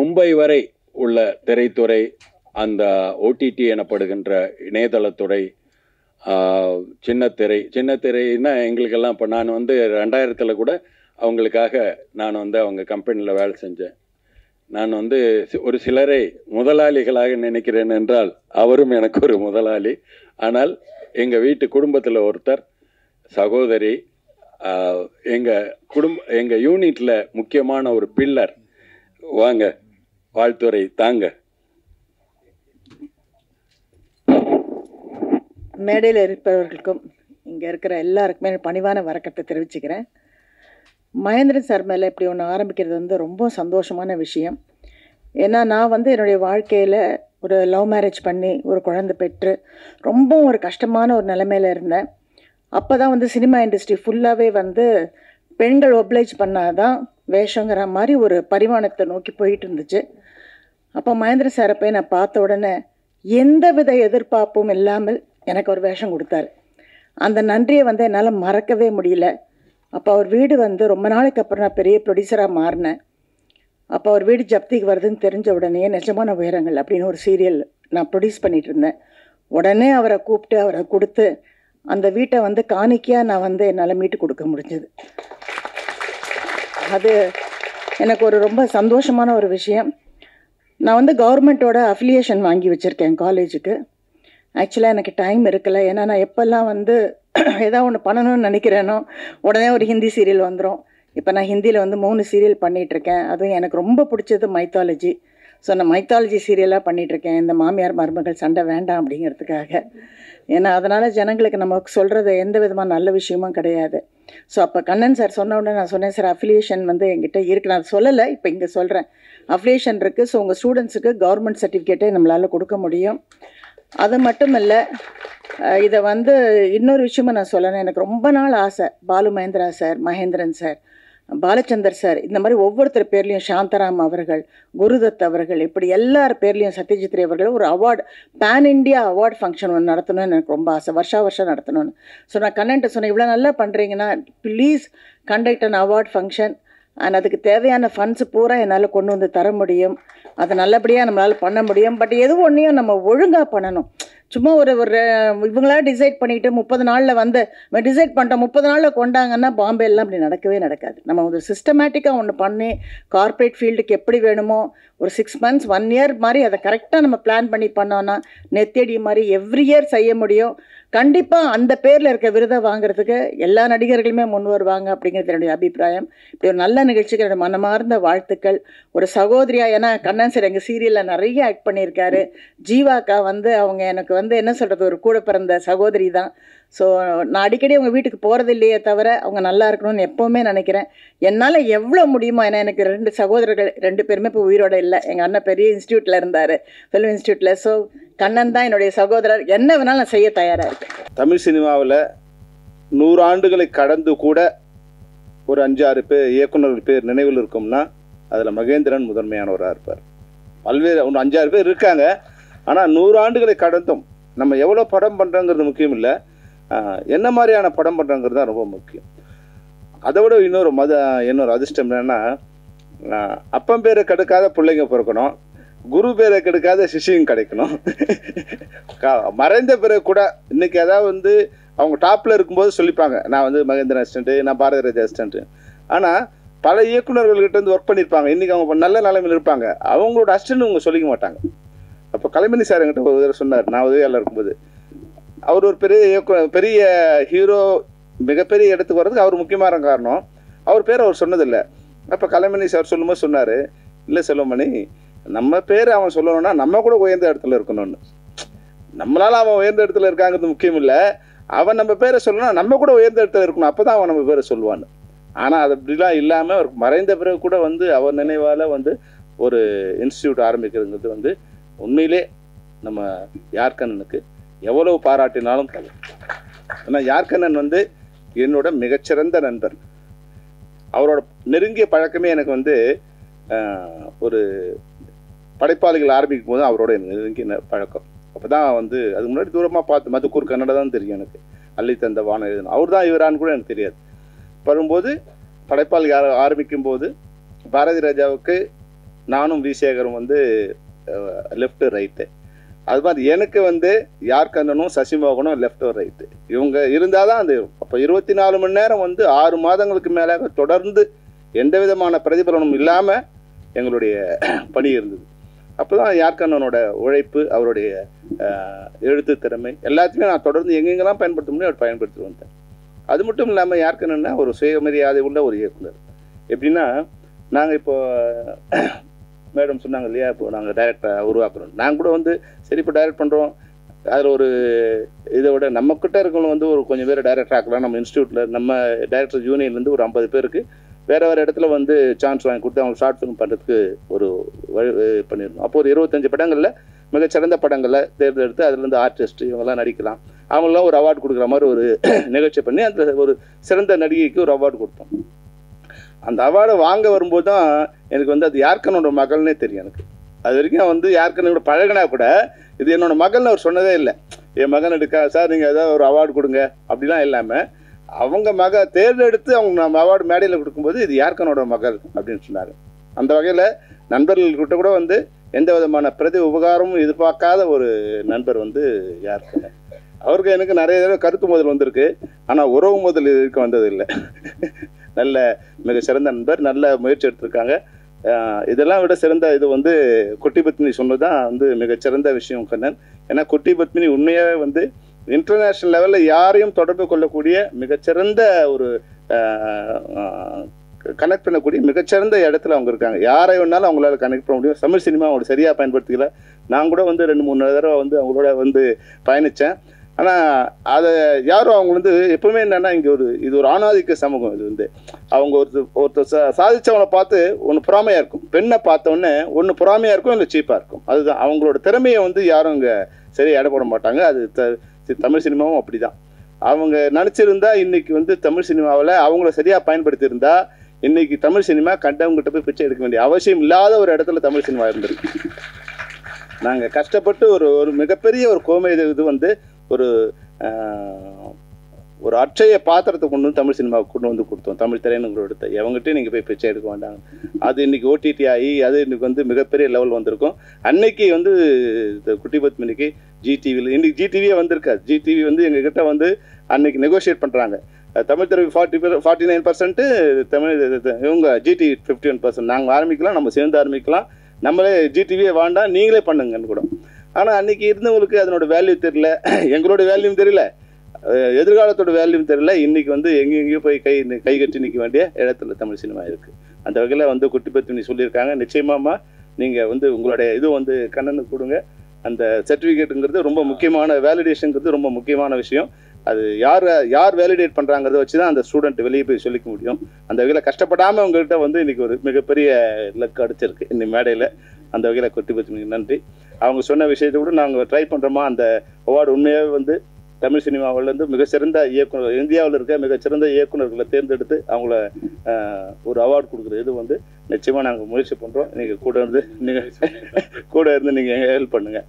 மும்பை வரை உள்ள திரைத்துறை, அந்த ஓடிடி எனப்படுகின்ற இணையதளத்துறை, சின்னத்திரைன்னா எங்களுக்கெல்லாம் இப்போ நான் வந்து 2000 கூட அவங்களுக்காக நான் வந்து அவங்க கம்பெனியில் வேலை செஞ்சேன். நான் வந்து ஒரு சிலரை முதலாளிகளாக நினைக்கிறேன் என்றால் அவரும் எனக்கு ஒரு முதலாளி. ஆனால் எங்கள் வீட்டு குடும்பத்தில் ஒருத்தர் சகோதரி, எங்கள் யூனிட்டில் முக்கியமான ஒரு பில்லர். வாங்க, வாழ்த்துறை தாங்க. மேடையில் இருப்பவர்களுக்கும் இங்கே இருக்கிற எல்லாருக்குமே பணிவான வணக்கத்தை தெரிவிச்சுக்கிறேன். மகேந்திரன் சார் மேலே இப்படி ஒன்று ஆரம்பிக்கிறது வந்து ரொம்ப சந்தோஷமான விஷயம். ஏன்னா நான் வந்து என்னுடைய வாழ்க்கையில் ஒரு லவ் மேரேஜ் பண்ணி ஒரு குழந்தை பெற்று ரொம்ப ஒரு கஷ்டமான ஒரு நிலைமையில் இருந்தேன். அப்போ தான் வந்து சினிமா இண்டஸ்ட்ரி ஃபுல்லாகவே வந்து பெண்கள் ஒப்ளைஜ் பண்ணாதான் வேஷங்கிற மாதிரி ஒரு பரிமாணத்தை நோக்கி போயிட்டு இருந்துச்சு. அப்போ மகேந்திரன் சாரை போய் நான் பார்த்த உடனே எந்த வித எதிர்பார்ப்பும் இல்லாமல் எனக்கு ஒரு வேஷம் கொடுத்தாரு. அந்த நன்றியை வந்து என்னால் மறக்கவே முடியல. அப்போ அவர் வீடு வந்து ரொம்ப நாளைக்கு அப்புறம் நான் பெரிய ப்ரொடியூசராக மாறினேன். அப்போ அவர் வீடு ஜப்திக்கு வருதுன்னு தெரிஞ்ச உடனே நிஜமான உயரங்கள் அப்படின்னு ஒரு சீரியல் நான் ப்ரொடியூஸ் பண்ணிகிட்டு இருந்தேன். உடனே அவரை கூப்பிட்டு அவரை கொடுத்து அந்த வீட்டை வந்து காணிக்கையாக நான் வந்து என்னால் மீட்டு கொடுக்க முடிஞ்சது. அது எனக்கு ஒரு ரொம்ப சந்தோஷமான ஒரு விஷயம். நான் வந்து கவர்மெண்ட்டோட அஃபிலியேஷன் வாங்கி வச்சுருக்கேன் காலேஜுக்கு. ஆக்சுவலாக எனக்கு டைம் இருக்கலை. ஏன்னா நான் எப்போல்லாம் வந்து ஏதாவது ஒன்று பண்ணணும்னு நினைக்கிறேனோ உடனே ஒரு ஹிந்தி சீரியல் வந்துடும். இப்போ நான் ஹிந்தியில் வந்து 3 சீரியல் பண்ணிகிட்ருக்கேன். அதுவும் எனக்கு ரொம்ப பிடிச்சது மைத்தாலஜி. ஸோ நான் மைத்தாலஜி சீரியலாக பண்ணிகிட்ருக்கேன். இந்த மாமியார் மருமகள் சண்டை வேண்டாம் அப்படிங்கிறதுக்காக. ஏன்னா அதனால் ஜனங்களுக்கு நமக்கு சொல்கிறது எந்த விதமான நல்ல விஷயமும் கிடையாது. ஸோ அப்போ கண்ணன் சார் சொன்ன உடனே நான் சொன்னேன், சார் அஃபிலியேஷன் வந்து என்கிட்ட இருக்குது. நான் சொல்லலை, இப்போ இங்கே சொல்கிறேன். அஃபிலியேஷன் இருக்குது. ஸோ உங்கள் ஸ்டூடெண்ட்ஸுக்கு கவர்மெண்ட் சர்டிஃபிகேட்டை நம்மளால் கொடுக்க முடியும். அது மட்டும் இல்லை, இதை வந்து இன்னொரு விஷயமா நான் சொல்லணும். எனக்கு ரொம்ப நாள் ஆசை, Balu Mahendra sir, Mahendran sir, Balachander sir, இந்த மாதிரி ஒவ்வொருத்தர் பேர்லேயும், சாந்தராம் அவர்கள், குருதத் அவர்கள், இப்படி எல்லார் பேர்லேயும், சத்யஜித் ரே அவர்கள் ஒரு award, pan India award function ஒன்று நடத்தணும்னு எனக்கு ரொம்ப ஆசை. வருஷம் நடத்தணும்னு. ஸோ நான் கண்ணன்ட்ட சொன்னேன், இவ்வளோ நல்லா பண்ணுறீங்கன்னா please conduct an award function. And அதுக்கு தேவையான ஃபண்ட்ஸு பூரா என்னால் கொண்டு வந்து தர முடியும். அதை நல்லபடியாக நம்மளால் பண்ண முடியும். பட் எது ஒன்றையும் நம்ம ஒழுங்காக பண்ணணும். சும்மா ஒரு இவங்களா டிசைட் பண்ணிவிட்டு 30 நாளில் வந்து டிசைட் பண்ணிட்டோம் 30 நாளில் கொண்டாங்கன்னா பாம்பேலாம் அப்படி நடக்கவே நடக்காது. நம்ம ஒரு சிஸ்டமேட்டிக்காக ஒன்று பண்ணி கார்ப்பரேட் ஃபீல்டுக்கு எப்படி வேணுமோ ஒரு 6 months 1 year மாதிரி அதை கரெக்டாக நம்ம பிளான் பண்ணி பண்ணோன்னா நெத்தேடி மாதிரி எவ்ரி இயர் செய்ய முடியும். கண்டிப்பாக அந்த பேரில் இருக்க விருதை வாங்குறதுக்கு எல்லா நடிகர்களுமே முன் வருவாங்க அப்படிங்கிறது என்னுடைய அபிப்பிராயம். இப்படி ஒரு நல்ல நிகழ்ச்சிக்கு என்னுடைய மனமார்ந்த வாழ்த்துக்கள். ஒரு சகோதரியாக, ஏன்னா கண்ணன் சார் எங்கள் சீரியலில் நிறைய ஆக்ட் பண்ணியிருக்காரு. ஜீவாக்கா வந்து அவங்க எனக்கு வந்து என்ன சொல்கிறது, ஒரு கூட பிறந்த சகோதரி தான். ஸோ நான் அடிக்கடி அவங்க வீட்டுக்கு போகிறது இல்லையே தவிர அவங்க நல்லா இருக்கணும்னு எப்போவுமே நினைக்கிறேன். என்னால் எவ்வளோ முடியுமோ, ஏன்னா எனக்கு 2 சகோதரர்கள், 2 பேருமே இப்போ உயிரோடு இல்லை. எங்கள் அண்ணன் பெரிய இன்ஸ்டியூட்டில் இருந்தார், ஃபிலிம் இன்ஸ்டியூட்டில். ஸோ கண்ணன் தான் என்னுடைய சகோதரர். என்ன வேணாலும் நான் செய்ய தயாராக இருக்கேன். தமிழ் சினிமாவில் 100 ஆண்டுகளை கடந்து கூட ஒரு 5-6 பேர் இயக்குநர்கள் பேர் நினைவில் இருக்கும்னா அதில் மகேந்திரன் முதன்மையானவராக இருப்பார். பல்வேறு ஒன்று 5-6 பேர் இருக்காங்க. ஆனால் 100 ஆண்டுகளை கடந்தும் நம்ம எவ்வளோ படம் பண்ணுறோங்கிறது முக்கியம் இல்லை, என்ன மாதிரியான படம் பண்ணுறோங்கிறது தான் ரொம்ப முக்கியம். அதை விட இன்னொரு அதிர்ஷ்டம் என்னென்னா, அப்பன் பேரை கெடுக்காத பிள்ளைங்க பிறக்கணும், குரு பேரை கெடுக்காத சிஷியும் கிடைக்கணும். மறைந்த பிறகு கூட இன்னைக்கு ஏதாவது வந்து அவங்க டாப்பில் இருக்கும்போது சொல்லிப்பாங்க, நான் வந்து மகேந்திரன் அசிஸ்டண்ட்டு, நான் பாரதி ராஜா அசிஸ்டண்ட்டு. ஆனால் பல இயக்குநர்கள்கிட்ட வந்து ஒர்க் பண்ணியிருப்பாங்க, இன்றைக்கி அவங்க நல்ல நிலைமையில் இருப்பாங்க, அவங்களோட அசிஸ்டன்ட் அவங்க சொல்லிக்க மாட்டாங்க. அப்போ கலைமணி சார் என்கிட்ட ஒரு தடவை சொன்னார், நான் உதவியாளர் இருக்கும்போது, அவர் ஒரு பெரிய ஹீரோ மிகப்பெரிய இடத்துக்கு வர்றதுக்கு அவர் முக்கியமான காரணம். அவர் பேர் அவர் சொன்னதில்லை. அப்போ கலைமணி சார் சொல்லும்போது சொன்னார், இல்லை செல்வமணி, நம்ம பேர் அவன் சொல்லணும்னா நம்ம கூட உயர்ந்த இடத்துல இருக்கணும்னு. நம்மளால் அவன் உயர்ந்த இடத்துல இருக்காங்கிறது முக்கியம் இல்லை, அவன் நம்ம பேரை சொல்லணும்னா நம்ம கூட உயர்ந்த இடத்துல இருக்கணும், அப்போ தான் அவன் நம்ம பேரை சொல்லுவான்னு. ஆனால் அது அப்படிலாம் இல்லாமல் அவர் மறைந்த பிறகு கூட வந்து அவர் நினைவால் வந்து ஒரு இன்ஸ்டியூட் ஆரம்பிக்கிறதுங்கிறது வந்து உண்மையிலே நம்ம யார்கண்ணனுக்கு எவ்வளவு பாராட்டினாலும் தலை. ஏன்னா யார்கண்ணன் வந்து என்னோட மிகச்சிறந்த நண்பர். அவரோட நெருங்கிய பழக்கமே எனக்கு வந்து ஒரு படைப்பாளிகள் ஆரம்பிக்கும் போது அவரோட நெருங்கிய பழக்கம். அப்போ தான் வந்து அதுக்கு முன்னாடி தூரமாக பார்த்து மதுக்கூர் கன்னடா தான் தெரியும் எனக்கு. அள்ளி தந்த வானம் எழுதணும், அவர் தான் இவரான்னு கூட எனக்கு தெரியாது. வரும்போது படைப்பாளி ஆரம்பிக்கும் போது பாரதி ராஜாவுக்கு நானும் வி சேகரும் வந்து லெஃப்ட் ரைட்டு. அது மாதிரி எனக்கு வந்து யார் கண்ணனும் சசிமோகனும் லெஃப்ட் ரைட்டு. இவங்க இருந்தால் தான் அந்த அப்போ 24 மணி நேரம் வந்து 6 மாதங்களுக்கு மேலாக தொடர்ந்து எந்த விதமான பிரதிபலனும் இல்லாமல் எங்களுடைய பணி இருந்தது. அப்போ தான் யார்கண்ணனோட உழைப்பு, அவருடைய எழுத்து திறமை எல்லாத்தையுமே நான் தொடர்ந்து எங்கெங்கெல்லாம் பயன்படுத்த முடியும் அவர் பயன்படுத்தி வந்தேன். அது மட்டும் இல்லாமல் யார்கண்ணன்னா ஒரு சுயமரியாதை உள்ள ஒரு இயக்குனர். எப்படின்னா, நாங்கள் இப்போ மேடம் சொன்னாங்க இல்லையா, இப்போ நாங்கள் டைரக்டராக உருவாக்குறோம். நாங்கள் கூட வந்து சரி இப்போ டைரக்ட் பண்ணுறோம், அதில் ஒரு இதை விட நம்மக்கிட்ட இருக்கவங்க வந்து ஒரு கொஞ்சம் பேர் டைரக்டர் ஆக்கலாம். நம்ம இன்ஸ்டியூட்டில் நம்ம டைரக்டர் யூனியன்லேருந்து ஒரு 50 பேருக்கு வேறு இடத்துல வந்து சான்ஸ் வாங்கி கொடுத்து அவங்க ஷார்ட் ஃபிலிம் பண்ணுறதுக்கு ஒரு வழி பண்ணிடணும். அப்போ ஒரு 25 படங்களில் மிகச்சிறந்த படங்களை தேர்ந்தெடுத்து அதுலேருந்து ஆர்டிஸ்ட் இவங்கெல்லாம் நடிக்கலாம், அவங்களாம் ஒரு அவார்டு கொடுக்குற மாதிரி ஒரு நிகழ்ச்சி பண்ணி அந்த ஒரு சிறந்த நடிகைக்கு ஒரு அவார்டு கொடுத்தோம். அந்த அவார்டை வாங்க வரும்போது தான் எனக்கு வந்து அது யார்கண்ணனோட மகள்னே தெரியும். எனக்கு அது வரைக்கும் வந்து யார்கண்ணனோட பழகினா கூட இது என்னோட மகள்னு அவர் சொன்னதே இல்லை. என் மகன் எடுக்கா சார் நீங்கள் ஏதாவது ஒரு அவார்டு கொடுங்க அப்படிலாம் இல்லாமல் அவங்க தேர்ந்தெடுத்து அவங்க நம்ம அவார்டு மேடையில் கொடுக்கும்போது இது யார்கண்ணனோட மகள் அப்படின்னு சொன்னார். அந்த வகையில் நண்பர்கள்கிட்ட கூட வந்து எந்த விதமான பிரதி உபகாரமும் எதிர்பார்க்காத ஒரு நண்பர் வந்து யார்கண்ணன். அவருக்கு எனக்கு நிறைய தடவை கருத்து மோதல் வந்திருக்கு, ஆனால் உறவு மோதல் இருக்க வந்தது இல்லை. நல்ல மிக சிறந்த நண்பர், நல்ல முயற்சி எடுத்திருக்காங்க. இதெல்லாம் விட சிறந்த இது வந்து குட்டி பத்மினி சொன்னது தான் வந்து மிகச்சிறந்த விஷயம் கண்ணன். ஏன்னா குட்டி பத்மினி உண்மையாகவே வந்து இன்டர்நேஷ்னல் லெவலில் யாரையும் தொடர்பு கொள்ளக்கூடிய மிகச்சிறந்த ஒரு கனெக்ட் பண்ணக்கூடிய மிகச்சிறந்த இடத்துல அவங்க இருக்காங்க. யாரை வேணாலும் அவங்களால கனெக்ட் பண்ண முடியும். தமிழ் சினிமா அவங்க சரியாக பயன்படுத்திக்கல. நான் கூட வந்து 2-3 தடவை வந்து அவங்களோட வந்து பயணித்தேன். ஆனால் அதை யாரும் அவங்க வந்து எப்பவுமே என்னென்னா இங்கே இது ஒரு ஆணாதிக்க சமூகம். இது வந்து அவங்க ஒருத்தர் சாதிச்சவனை பார்த்து ஒன்று பொறாமையாக இருக்கும், பெண்ணை பார்த்தோன்னே ஒன்று பொறாமையாக இருக்கும், இல்லை சீப்பாக இருக்கும். அதுதான் அவங்களோட திறமையை வந்து யாரும் இங்கே சரியாக எடை போட மாட்டாங்க. அது தமிழ் சினிமாவும் அப்படி தான். அவங்க நினச்சிருந்தா இன்னைக்கு வந்து தமிழ் சினிமாவில் அவங்கள சரியாக பயன்படுத்தியிருந்தா இன்னைக்கு தமிழ் சினிமா கண்டவங்ககிட்ட போய் பிச்சை எடுக்க வேண்டிய அவசியம் இல்லாத ஒரு இடத்துல தமிழ் சினிமா இருந்திருக்கு. நாங்கள் கஷ்டப்பட்டு ஒரு மிகப்பெரிய ஒரு கோமை இது வந்து ஒரு அட்சய பாத்திரத்தை கொண்டு வந்து தமிழ் சினிமாவுக்கு கொண்டு வந்து கொடுத்தோம். தமிழ் திரையினங்களோட எடுத்த எவங்ககிட்ட நீங்கள் போய் பிச்சை எடுக்க வேண்டாங்க. அது இன்னைக்கு ஓடிடி ஆகி அது இன்னைக்கு வந்து மிகப்பெரிய லெவல் வந்திருக்கும். அன்னைக்கு வந்து குட்டி பத்மினிக்கு ஜிடிவியில் இன்னைக்கு ஜிடிவியே வந்திருக்காது. ஜிடிவி வந்து எங்ககிட்ட வந்து அன்னைக்கு நெகோஷியேட் பண்ணுறாங்க. தமிழ் திரை 49%, தமிழ் இவங்க ஜிடிவி 51%. நாங்கள் ஆரம்பிக்கலாம், நம்ம சேர்ந்து ஆரம்பிக்கலாம், நம்மளே ஜிடிவியே வேண்டாம் நீங்களே பண்ணுங்கன்னு கூட. ஆனால் அன்றைக்கி இருந்தவங்களுக்கு அதனோட வேல்யூ தெரியல, எங்களோட வேல்யூவும் தெரியல, எதிர்காலத்தோட வேல்யூவும் தெரியல. இன்றைக்கி வந்து எங்கெங்கேயோ போய் கை கட்டி நிற்க வேண்டிய இடத்துல தமிழ் சினிமா இருக்குது. அந்த வகையில் வந்து குட்டி பத்மினி சொல்லியிருக்காங்க, நிச்சயமாம்மா நீங்கள் வந்து உங்களுடைய இது வந்து கண்ணனுக்கு கொடுங்க. அந்த சர்டிஃபிகேட்டுங்கிறது ரொம்ப முக்கியமான, வேலிடேஷனுங்கிறது ரொம்ப முக்கியமான விஷயம். அது யார் வேலிடேட் பண்ணுறாங்கிறத வச்சு தான் அந்த ஸ்டூடெண்ட் வெளியே போய் சொல்லிக்க முடியும். அந்த வகையில் கஷ்டப்படாமல் உங்கள்கிட்ட வந்து இன்றைக்கி ஒரு மிகப்பெரிய லக் அடிச்சிருக்கு இந்த மேடையில். அந்த வகையில் குட்டி பத்மினிக்கு நன்றி. அவங்க சொன்ன விஷயத்தை கூட நாங்கள் ட்ரை பண்ணுறோமா. அந்த அவார்டு உண்மையாகவே வந்து தமிழ் சினிமாவிலேருந்து மிகச்சிறந்த இயக்குனர், இந்தியாவில் இருக்க மிகச்சிறந்த இயக்குநர்களை தேர்ந்தெடுத்து அவங்கள ஒரு அவார்டு கொடுக்குற இது வந்து நிச்சயமாக நாங்கள் முயற்சி பண்ணுறோம். நீங்கள் கூட இருந்து நீங்கள் ஹெல்ப் பண்ணுங்கள்.